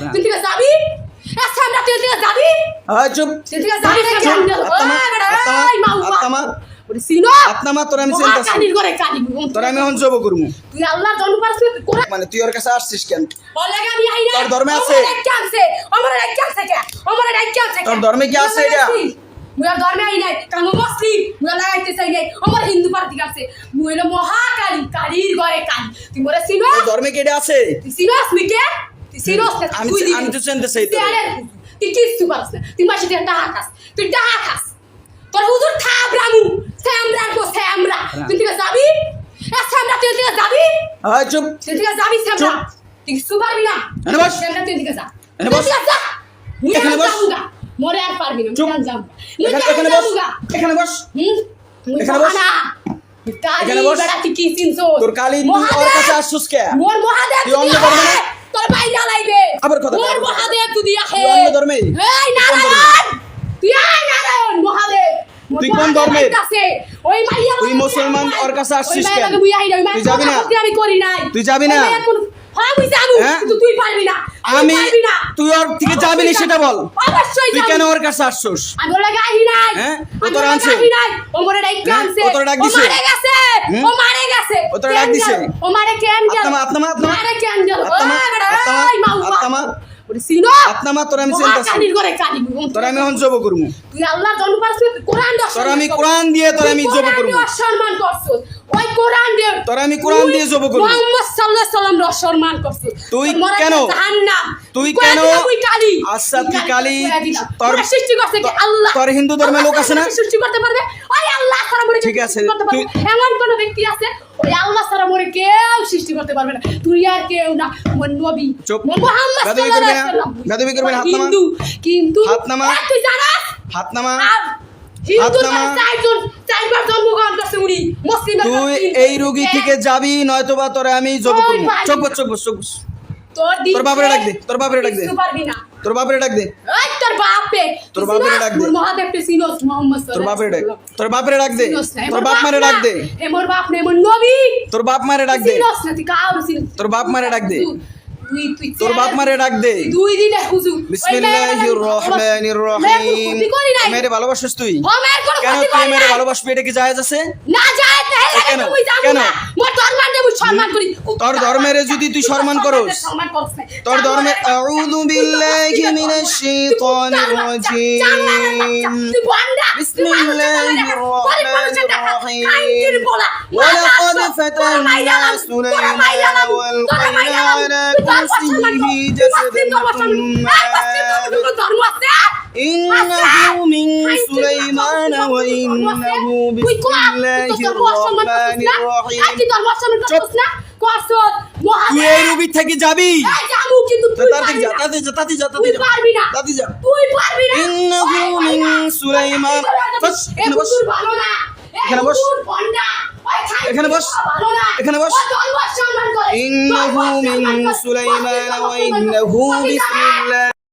তুই থেকে যাবি আচ্ছা আমরা তুই থেকে যাবি চুপ তুই থেকে যাবি থেকে আত্মা ওরে সিনো আত্মা তোর আমি চিন্তা কানির করে কানি তোর আমি এখন জব করবো তুই আল্লাহ জন্ম পারছিস কোরআন মানে তুই ওর কাছে আসছিস কেন বলেগা আমি আইনা তোর ধর্মে আছে আমার রাজ্য আছে কে তোর ধর্মে কি আছে এটা মুয়া ধর্মে আই নাই কাম মুসলিম মুয়া লাগাইতে চাই নাই আমার হিন্দু পার্টি আছে মুইলো মহাকালী কালীর ঘরে কালী তুই মোরে সিনো তোর ধর্মে কি এটা আছে তুই সিনোস মিকে তুই সিনোস না আমি তো চিনতে চাই তো তুই কিছু পারছ না তুই মাসে দিয়ে টাকা খাস তুই টাকা খাস তোর হুজুর থাপ রামু স্যামরা তুই থেকে যাবি স্যামরা তুই থেকে যাবি চুপ তুই থেকে যাবি স্যামরা তুই কিছু পারবি না এনে বস স্যামরা তুই থেকে যা এনে বস এখানে বস মরে আর পারবি না চুপ আমি যাব এখানে বস এখানে বস এখানে বস এখানে বস তুই কি চিনছো তোর কালী তুই ওর কাছে আসছিস কে মোর মহাদেব তুই অন্য ধর্মে তোর বাইরা লাইবে আবার কথা মোর মহাদেব তুই দিয়া হে তুই অন্য ধর্মে এই নারায়ণ তুই আয় নারায়ণ মহাদেব তুই কোন ধর্মে ওই মাইয়া তুই মুসলমান ওর কাছে আসছিস ওই কেন মাইয়া মুই আই না তুই যাবি না আমি করি নাই তুই যাবি না হ্যাঁ মুই যাবো কিন্তু তুই পারবি না আমি তুই ওর থেকে যাবি না সেটা বল অবশ্যই তুই কেন ওর কাছে আসছিস আমি ওরা গাহি নাই হ্যাঁ ও আমি তোর ওরা আনছে গাহি নাই ও মরে ডাইকে আনছে ও তোর ডাক দিছে ও মারে গেছে ও মারে গেছে ও তোর ডাক দিছে ও মারে কেন গেল আত্মা মারে কেন গেল আত্মা ওরে সিনো আত্মা তোর আমি চিন্তা কানির করে কানি তোর আমি এখন জব করবো তুই আল্লাহ জন্ম পারছিস কোরআন তোর আমি কোরআন দিয়ে তোর আমি জব করবো সম্মান করছিস ওই কোরআন দিয়ে তোর আমি কোরআন দিয়ে জব করবো মুহাম্মদ সাল্লাল্লাহু আলাইহি সাল্লাম সম্মান করছিস তুই কেন জাহান্নাম তুই কেন তুই কালী আচ্ছা তুই কালী তোর সৃষ্টি করছে কি আল্লাহ তোর হিন্দু ধর্মের লোক আছে না সৃষ্টি করতে পারবে ওই আল্লাহ ছাড়া মরে ঠিক আছে তুই এমন কোন ব্যক্তি আছে ওই আল্লাহ ছাড়া মরে কেউ সৃষ্টি করতে পারবে না তুই আর কেউ না মোর নবী চুপ মুহাম্মদ গাদবি করবে না গাদবি করবে না হাত নামা কিন্তু হাত নামা তুই জানাস হাত নামা হিন্দু চারবার জন্মগ্রহণ করছে উনি মুসলিম তুই এই রোগী থেকে যাবি নয়তো বা তোরে আমি জব করবো চোখ তোর বাপরে ডাক দে তোর বাপরে ডাক দে পারবি না তোর বাপরে ডাক দে এই তোর বাপে তোর বাপরে ডাক দে মহাদেব তে সিনোস মুহাম্মদ তোর বাপরে ডাক তোর বাপরে ডাক দে তোর বাপ মারে ডাক দে এ মোর বাপ নে মোর নবী তোর বাপ মারে ডাক দে সিনোস না তুই কাউ সিনোস তোর বাপ মারে ডাক দে তুই তোর বাপ মারে ডাক দে দুই দিনে হুজুর বিসমিল্লাহির রহমানির রহিম মেরে ভালোবাসিস তুই কেন তুই মেরে ভালোবাসবি এটা কি জায়েজ আছে না জায়েজ না কেন তুই যাবি কেন না মোর ধর্মের দেব সম্মান করি তোর ধর্মের যদি তুই সম্মান করস তোর ধর্মের আউযু বিল্লাহি মিনাশ শাইতানির রাজিম বিসমিল্লাহির রহমানির রহিম ওয়ালাকাদ ফাতানা সুলাইমান ওয়াল কাইনা على كرسيه جسدا ثم إنه من سليمان وإنه بسم الله الرحمن الرحيم তুই এই রবি থেকে যাবি إنه من سليمان এখানে বস এখানে বস এখানে বস إنه من سليمان وإنه بسم الله